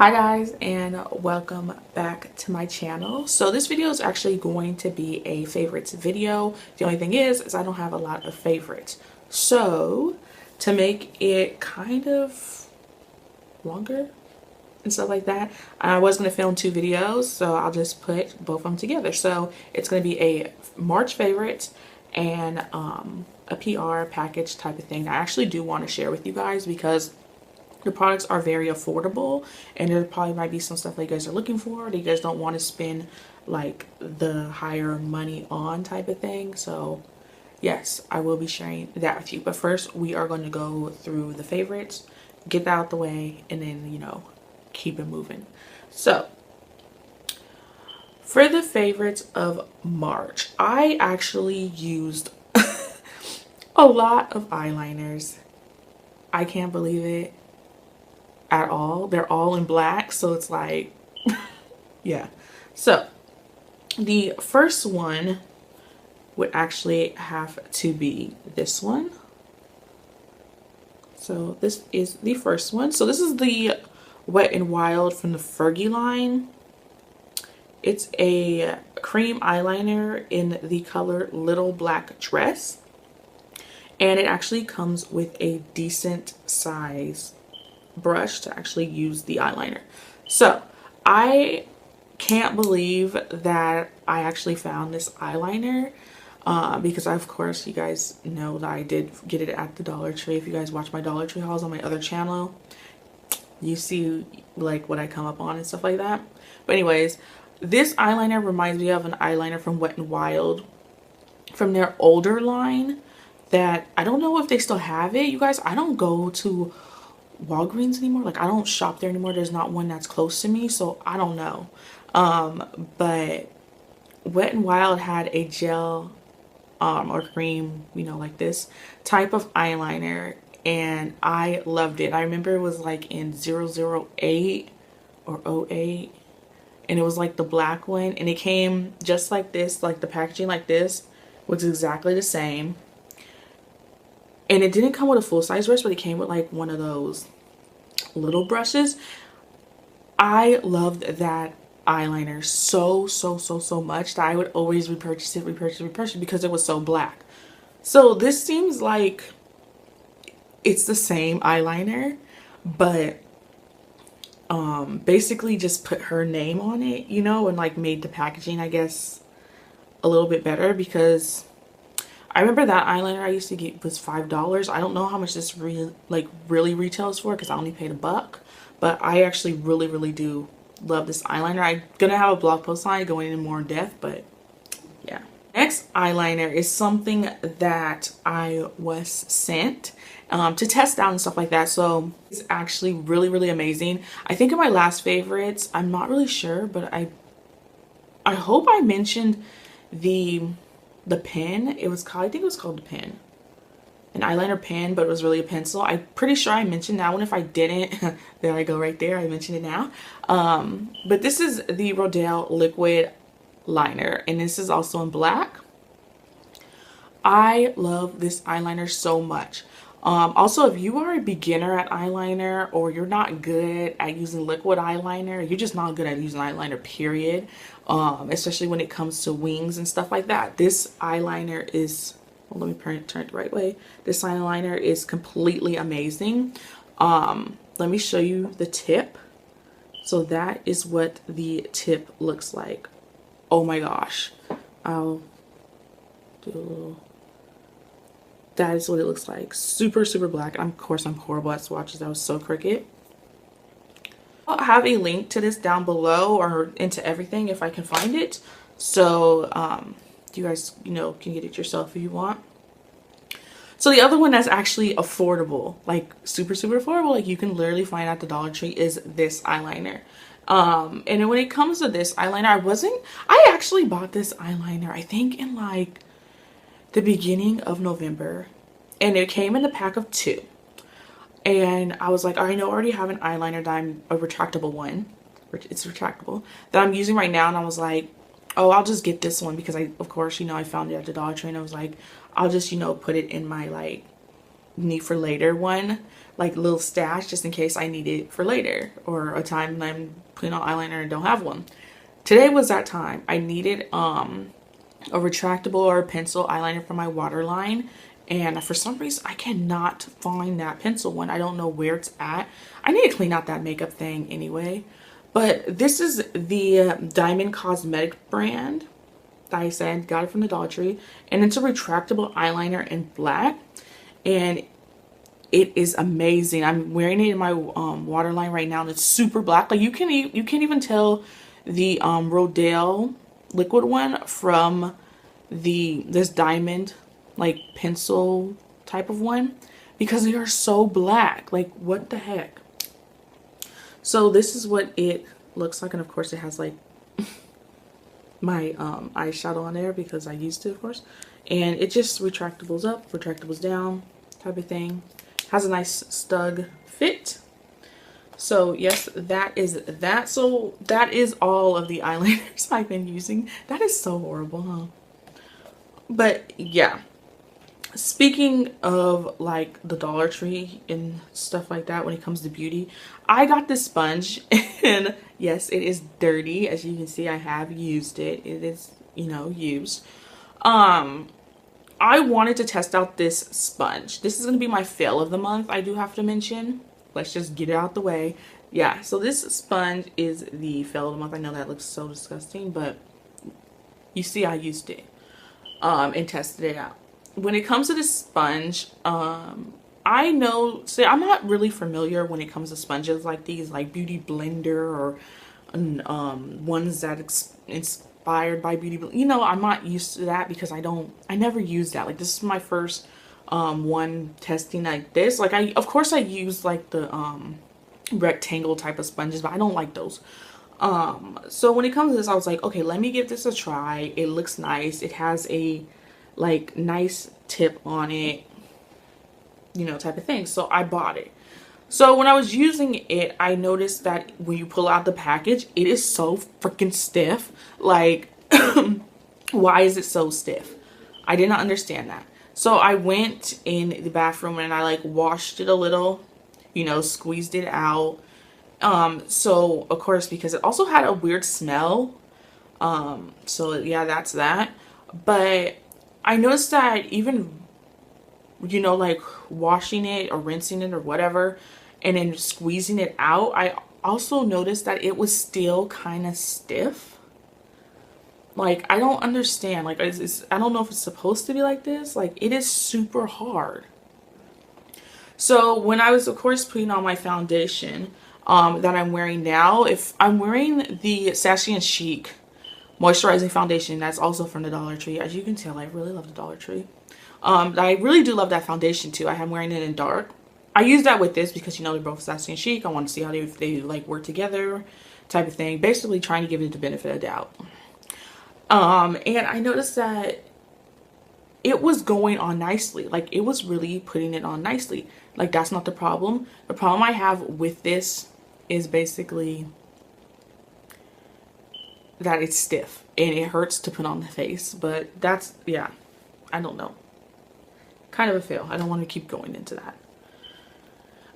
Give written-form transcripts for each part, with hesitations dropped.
Hi guys, and welcome back to my channel. So this video is actually going to be a favorites video. The only thing is I don't have a lot of favorites. So to make it kind of longer and stuff like that, I was going to film two videos, so I'll just put both of them together. So it's going to be a March favorites and a PR package type of thing. I actually do want to share with you guys because the products are very affordable, and there probably might be some stuff that you guys are looking for that you guys don't want to spend like the higher money on type of thing. So yes, I will be sharing that with you. But first, we are going to go through the favorites, get that out the way, and then, you know, keep it moving. So for the favorites of March, I actually used a lot of eyeliners. I can't believe it at all. They're all in black, so it's like yeah. So the first one would actually have to be this one. So this is the first one. So this is the Wet n Wild from the Fergie line. It's a cream eyeliner in the color Little Black Dress, and it actually comes with a decent size brush to actually use the eyeliner. So I can't believe that I actually found this eyeliner because of course you guys know that I did get it at the Dollar Tree. If you guys watch my Dollar Tree hauls on my other channel, you see like what I come up on and stuff like that. But anyways, this eyeliner reminds me of an eyeliner from Wet n Wild from their older line that I don't know if they still have it. You guys, I don't go to Walgreens anymore. Like, I don't shop there anymore. There's not one that's close to me, so I don't know. But Wet n Wild had a gel or cream, you know, like this type of eyeliner, and I loved it. I remember it was like in 008 or 08, and it was like the black one, and it came just like this, like the packaging like this was exactly the same. And it didn't come with a full-size brush, but it came with like one of those little brushes. I loved that eyeliner so much that I would always repurchase it because it was so black. So this seems like it's the same eyeliner, but basically just put her name on it, you know, and like made the packaging, I guess, a little bit better, because I remember that eyeliner I used to get was $5. I don't know how much this really retails for because I only paid $1, but I actually really do love this eyeliner. I'm gonna have a blog post on it going into more in depth, but yeah. Next eyeliner is something that I was sent to test out and stuff like that. So it's actually really amazing. I think in my last favorites, I'm not really sure, but I hope I mentioned the pen. It was called, I think it was called the pen, an eyeliner pen, but it was really a pencil. I'm pretty sure I mentioned that one. If I didn't, there I go right there, I mentioned it now. But this is the Rodale liquid liner, and this is also in black. I love this eyeliner so much. Also, if you are a beginner at eyeliner, or you're not good at using liquid eyeliner, you're just not good at using eyeliner, period, especially when it comes to wings and stuff like that, this eyeliner is, well, let me turn it the right way. This eyeliner is completely amazing. Let me show you the tip. So that is what the tip looks like. Oh my gosh. I'll do a little. That is what it looks like. Super black. And of course, I'm horrible at swatches. That was so crooked. I'll have a link to this down below, or into everything if I can find it. So you guys, you know, can get it yourself if you want. So the other one that's actually affordable, like super affordable, like you can literally find at the Dollar Tree, is this eyeliner. And when it comes to this eyeliner, I actually bought this eyeliner, I think in like the beginning of November, and it came in a pack of 2, and I was like, I know I already have an eyeliner that I'm a retractable one, it's retractable, that I'm using right now, and I was like, oh, I'll just get this one because of course, you know, I found it at the Dollar Tree, and I was like, I'll just, you know, put it in my like need for later one, like little stash just in case I need it for later or a time when I'm putting on eyeliner and don't have one. Today was that time. I needed a retractable or a pencil eyeliner for my waterline, and for some reason I cannot find that pencil one. I don't know where it's at. I need to clean out that makeup thing anyway. But this is the Diamond Cosmetic brand that I said, got it from the Dollar Tree, and it's a retractable eyeliner in black, and it is amazing. I'm wearing it in my waterline right now, and it's super black. Like you can't even tell the Rodale liquid one from this diamond like pencil type of one, because they are so black. Like what the heck. So this is what it looks like, and of course it has like my eyeshadow on there because I used it, of course, and it just retractables up, retractables down type of thing. Has a nice snug fit. So yes, that is that. So that is all of the eyeliners I've been using. That is so horrible, huh? But yeah, speaking of like the Dollar Tree and stuff like that when it comes to beauty, I got this sponge, and yes, it is dirty. As you can see, I have used it. It is, you know, used. I wanted to test out this sponge. This is going to be my fail of the month, I do have to mention. Let's just get it out the way. Yeah, so this sponge is the fail of the month. I know that looks so disgusting, but you see I used it and tested it out. When it comes to this sponge, I know, see, I'm not really familiar when it comes to sponges like these, like Beauty Blender or ones that inspired by Beauty Blender. You know, I'm not used to that because I never use that. Like this is my first one testing like this. Like of course I use like the rectangle type of sponges, but I don't like those. So when it comes to this, I was like, okay, let me give this a try. It looks nice. It has a like nice tip on it, you know, type of thing. So I bought it. So when I was using it, I noticed that when you pull out the package, it is so freaking stiff. Like, why is it so stiff? I did not understand that. So I went in the bathroom and I like washed it a little, you know, squeezed it out. So of course, because it also had a weird smell. So yeah, that's that. But I noticed that even, you know, like washing it or rinsing it or whatever, and then squeezing it out, I also noticed that it was still kind of stiff. Like, I don't understand. Like, I don't know if it's supposed to be like this. Like, it is super hard. So when I was, of course, putting on my foundation that I'm wearing now, if I'm wearing the Sassy and Chic moisturizing foundation, that's also from the Dollar Tree. As you can tell, I really love the Dollar Tree. I really do love that foundation too. I'm wearing it in dark. I use that with this because, you know, they're both Sassy and Chic. I want to see how they like work together type of thing. Basically trying to give it the benefit of doubt. And I noticed that it was going on nicely. Like, it was really putting it on nicely. Like, that's not the problem. The problem I have with this is basically that it's stiff and it hurts to put on the face. But that's, yeah, I don't know. Kind of a fail. I don't want to keep going into that.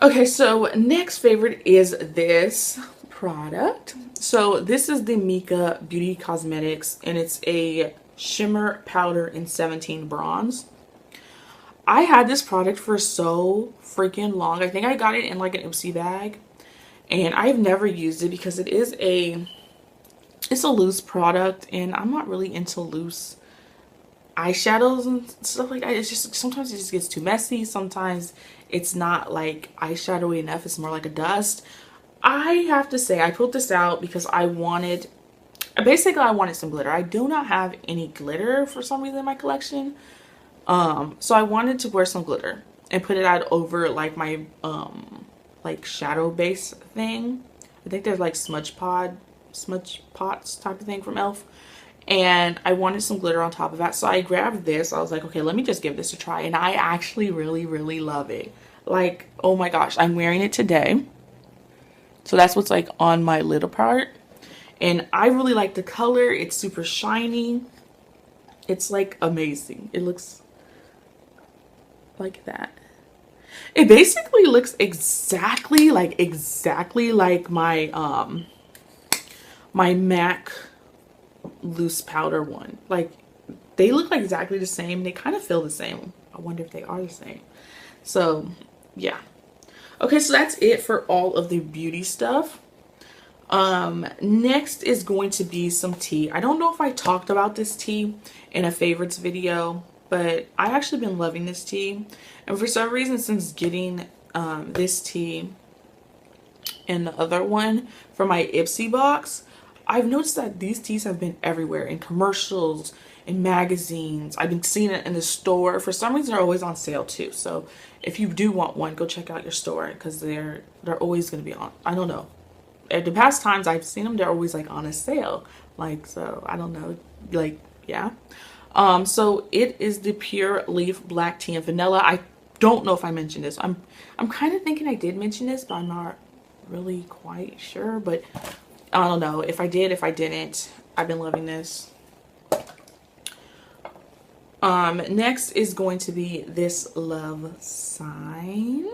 Okay, so next favorite is this product. So this is the Mika Beauty Cosmetics, and it's a shimmer powder in 17 bronze. I had this product for so freaking long. I think I got it in like an Ipsy bag, and I've never used it because it's a loose product, and I'm not really into loose eyeshadows and stuff like that. It's just, sometimes it just gets too messy. Sometimes it's not like eyeshadowy enough. It's more like a dust. I have to say, I pulled this out because I wanted some glitter. I do not have any glitter for some reason in my collection. So I wanted to wear some glitter and put it out over like my like shadow base thing. I think there's like smudge pots type of thing from e.l.f. And I wanted some glitter on top of that, so I grabbed this. I was like, okay, let me just give this a try, and I actually really love it. Like, oh my gosh, I'm wearing it today. So that's what's like on my little part, and I really like the color. It's super shiny. It's like amazing. It looks like that. It basically looks exactly like my MAC loose powder one. Like, they look like exactly the same. They kind of feel the same. I wonder if they are the same. So yeah. Okay, so that's it for all of the beauty stuff. Next is going to be some tea. I don't know if I talked about this tea in a favorites video, but I've actually been loving this tea. And for some reason, since getting this tea and the other one for my Ipsy box, I've noticed that these teas have been everywhere, in commercials, in magazines. I've been seeing it in the store. For some reason, they're always on sale too. So if you do want one, go check out your store, because they're always going to be on. I don't know. At the past times I've seen them, they're always like on a sale. Like, so I don't know. Like, yeah. So it is the Pure Leaf Black Tea and Vanilla. I don't know if I mentioned this. I'm kind of thinking I did mention this, but I'm not really quite sure. But I don't know if I did, if I didn't. I've been loving this. Next is going to be this love sign.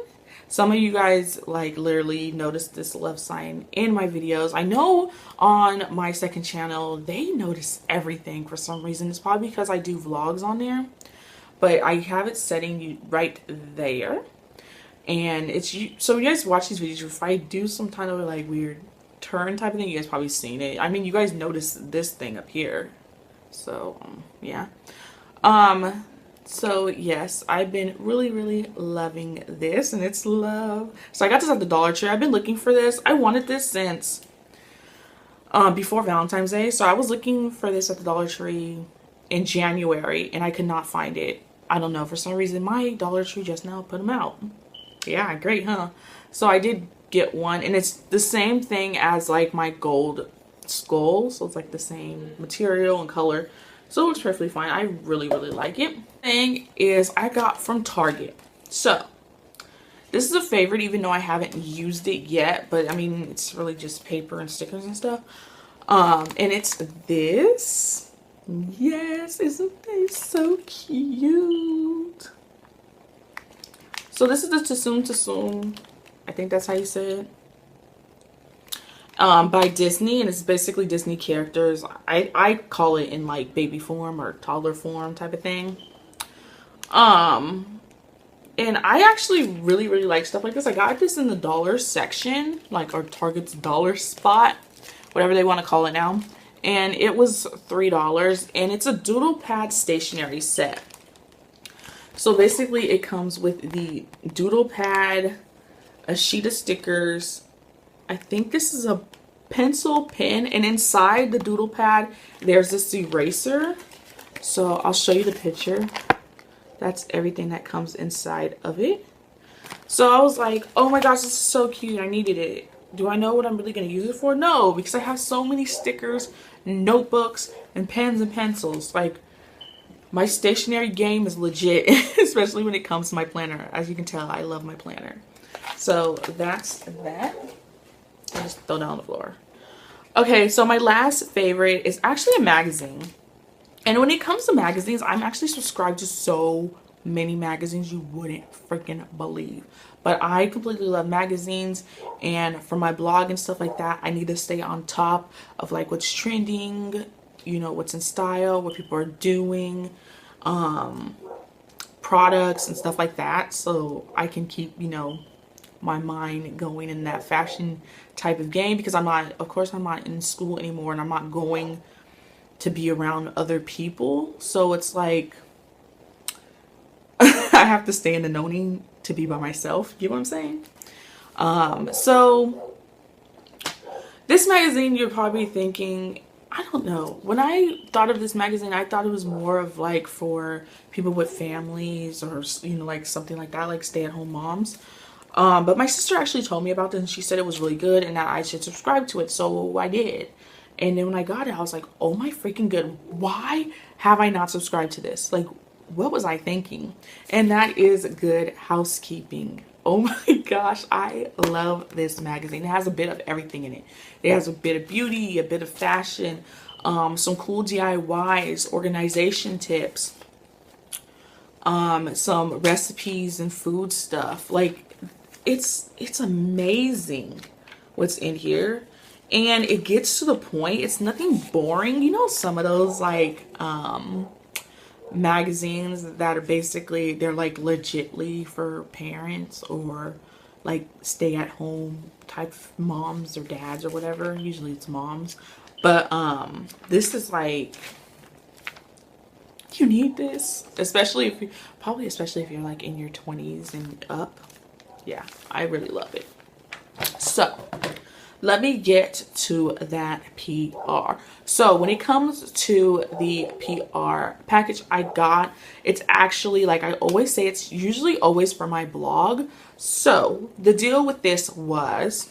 Some of you guys like literally noticed this love sign in my videos. I know on my second channel they notice everything for some reason. It's probably because I do vlogs on there, but I have it setting right there. And it's so you guys watch these videos, if I do some kind of like weird turn type of thing, you guys probably seen it. I mean, you guys notice this thing up here. So yeah. So yes, I've been really loving this, and it's love. So I got this at the Dollar Tree. I've been looking for this. I wanted this since before Valentine's Day. So I was looking for this at the Dollar Tree in January, and I could not find it. I don't know, for some reason my Dollar Tree just now put them out. Yeah, great, huh? So I did get one, and it's the same thing as like my gold skull. So it's like the same material and color. So it looks perfectly fine. I really like it. Thing is, I got from Target. So this is a favorite, even though I haven't used it yet. But I mean, it's really just paper and stickers and stuff. And it's this. Yes, isn't this so cute? So this is the Tsum. I think that's how you say it. By Disney, and it's basically Disney characters. I call it in like baby form or toddler form type of thing. And I actually really like stuff like this. I got this in the dollar section, like, or Target's dollar spot, whatever they want to call it now. And it was $3, and it's a doodle pad stationery set. So basically it comes with the doodle pad, a sheet of stickers. I think this is a pencil pen, and inside the doodle pad there's this eraser. So I'll show you the picture. That's everything that comes inside of it. So I was like, oh my gosh, this is so cute. I needed it. Do I know what I'm really going to use it for? No, because I have so many stickers, notebooks, and pens and pencils. Like, my stationery game is legit, especially when it comes to my planner. As you can tell, I love my planner. So that's that. I just throw down on the floor. Okay, so my last favorite is actually a magazine. And when it comes to magazines, I'm actually subscribed to so many magazines you wouldn't freaking believe. But I completely love magazines, and for my blog and stuff like that, I need to stay on top of like what's trending, you know, what's in style, what people are doing, products and stuff like that, so I can keep, you know, my mind going in that fashion type of game, because I'm not, of course I'm not in school anymore, and I'm not going to be around other people. So it's like I have to stay in the knowing to be by myself. You know what I'm saying? So this magazine, you're probably thinking, I don't know. When I thought of this magazine, I thought it was more of like for people with families, or, you know, like something like that, like stay-at-home moms. But my sister actually told me about this, and she said it was really good and that I should subscribe to it. So I did. And then when I got it, I was like, oh my freaking good. Why have I not subscribed to this? Like, what was I thinking? And that is Good Housekeeping. Oh my gosh, I love this magazine. It has a bit of everything in it. It has a bit of beauty, a bit of fashion, some cool DIYs, organization tips, some recipes and food stuff. Like it's amazing what's in here. And it gets to the point. It's nothing boring. You know, some of those like magazines that are basically, they're like legitly for parents or like stay at home type moms or dads or whatever. Usually it's moms. But this is like, you need this, especially if you, probably especially if you're like in your 20s and up. Yeah, I really love it. So let me get to that PR. So when it comes to the PR package I got, it's actually, like I always say, it's usually always for my blog. So the deal with this was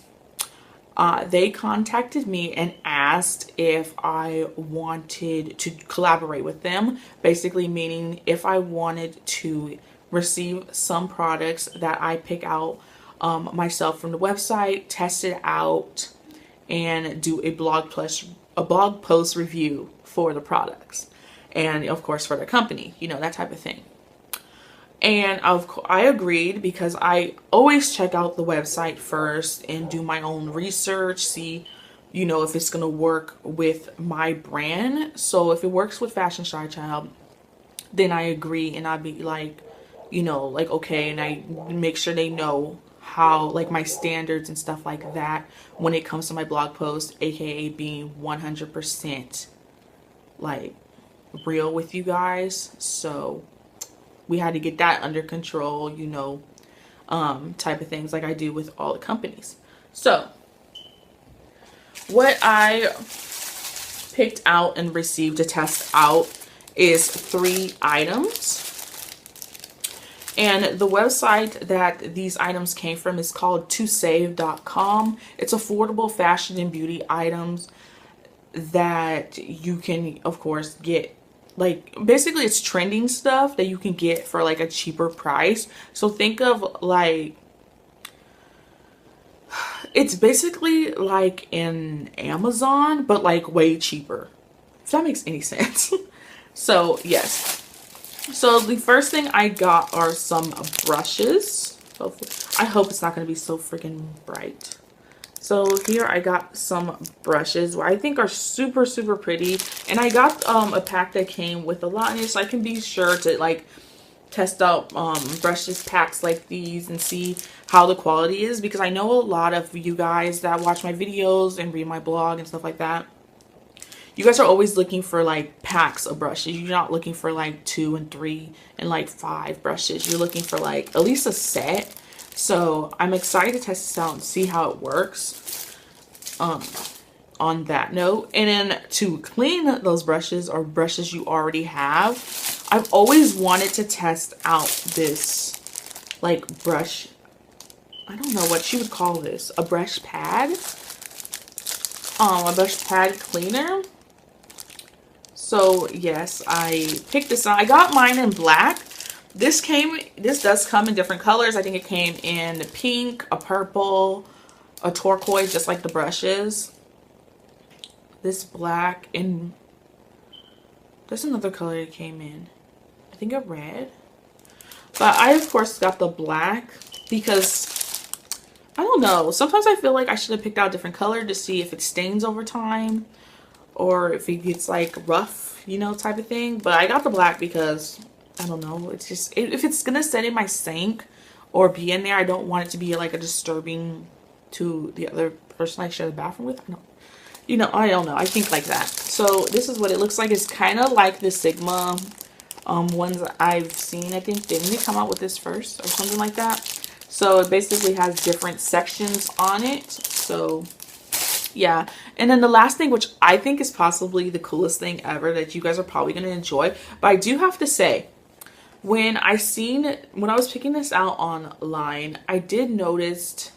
they contacted me and asked if I wanted to collaborate with them, basically meaning if I wanted to receive some products that I pick out myself from the website, test it out, and do a blog post review for the products, and of course for the company, you know, that type of thing. And I agreed because I always check out the website first and do my own research, see, you know, if it's gonna work with my brand. So if it works with Fashion Shy Child, then I agree, and I'd be like, you know, like, okay, and I make sure they know how, like, my standards and stuff like that when it comes to my blog post, aka being 100% like real with you guys. So we had to get that under control, you know, type of things, like I do with all the companies. So what I picked out and received to test out is 3 items. And the website that these items came from is called tosave.com. It's affordable fashion and beauty items that you can, of course, get. Like, basically it's trending stuff that you can get for like a cheaper price. So think of like, it's basically like in Amazon, but like way cheaper, if that makes any sense. So yes. So the first thing I got are some brushes. I hope it's not going to be so freaking bright. So here I got some brushes I think are super, super pretty. And I got a pack that came with a lot in it, so I can be sure to like test out brushes packs like these and see how the quality is. Because I know a lot of you guys that watch my videos and read my blog and stuff like that, you guys are always looking for like packs of brushes. You're not looking for like 2 and 3 and like 5 brushes. You're looking for like at least a set. So I'm excited to test this out and see how it works on that note. And then to clean those brushes, or brushes you already have, I've always wanted to test out this like brush, I don't know what you would call this, a brush pad cleaner. So yes, I picked this up. I got mine in black. This does come in different colors. I think it came in pink, a purple, a turquoise, just like the brushes. This black, and there's another color it came in. I think a red. But I, of course, got the black because, I don't know, sometimes I feel like I should have picked out a different color to see if it stains over time or if it gets like rough, you know, type of thing. But I got the black because, I don't know, it's just, if it's gonna sit in my sink or be in there, I don't want it to be like a disturbing to the other person I share the bathroom with. I don't know, I think like that. So this is what it looks like. It's kind of like the Sigma ones I've seen. I think, didn't they come out with this first or something like that? So it basically has different sections on it. So yeah. And then the last thing, which I think is possibly the coolest thing ever that you guys are probably going to enjoy, but I do have to say, when I was picking this out online, I did notice,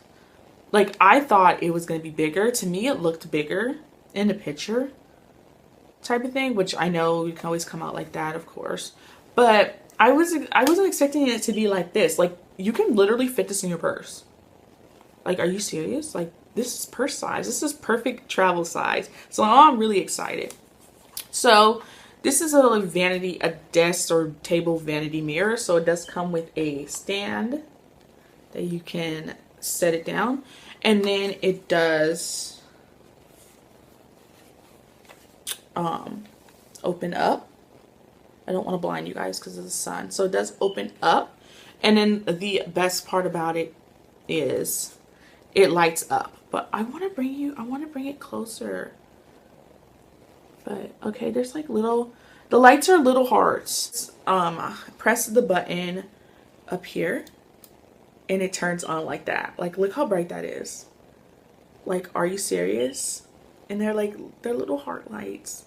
like, I thought it was going to be bigger. To me, it looked bigger in the picture type of thing, which I know you can always come out like that, of course. But I wasn't expecting it to be like this. Like, you can literally fit this in your purse. Like, are you serious? Like, this is purse size. This is perfect travel size. So I'm really excited. So This is a desk or table vanity mirror. So it does come with a stand that you can set it down. And then it does open up. I don't want to blind you guys because of the sun. So it does open up. And then the best part about it is it lights up. But I want to bring it closer. But okay, there's like little, the lights are little hearts. Press the button up here and it turns on like that. Like, look how bright that is. Like, are you serious? And they're little heart lights.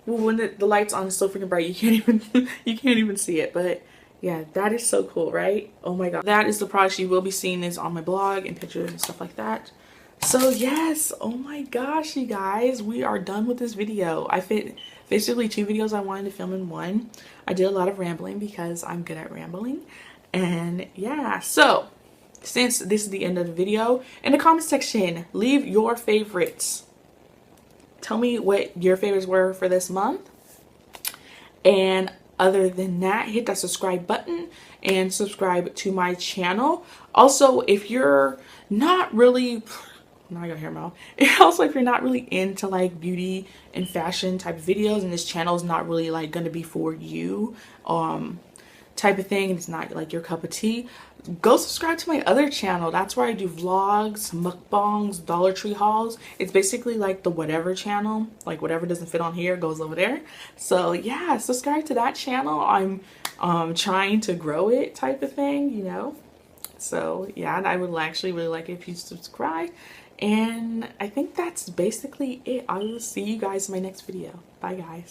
Well, when the light's on, it's so freaking bright you can't even see it. But yeah, that is so cool, right? Oh my god, that is the product. You will be seeing this on my blog and pictures and stuff like that. So yes, oh my gosh, you guys, we are done with this video. I fit basically 2 videos I wanted to film in one. I did a lot of rambling because I'm good at rambling. And yeah, so since this is the end of the video, in the comment section, leave your favorites. Tell me what your favorites were for this month. And other than that, hit that subscribe button and subscribe to my channel. Also, if you're not really, now I got hair mouth. Also, if you're not really into like beauty and fashion type of videos, and this channel is not really like gonna be for you, type of thing, and it's not like your cup of tea, go subscribe to my other channel. That's where I do vlogs, mukbangs, Dollar Tree hauls. It's basically like the whatever channel. Like whatever doesn't fit on here goes over there. So yeah, subscribe to that channel. I'm trying to grow it type of thing, you know. So yeah, and I would actually really like it if you subscribe. And I think that's basically it. I will see you guys in my next video. Bye guys.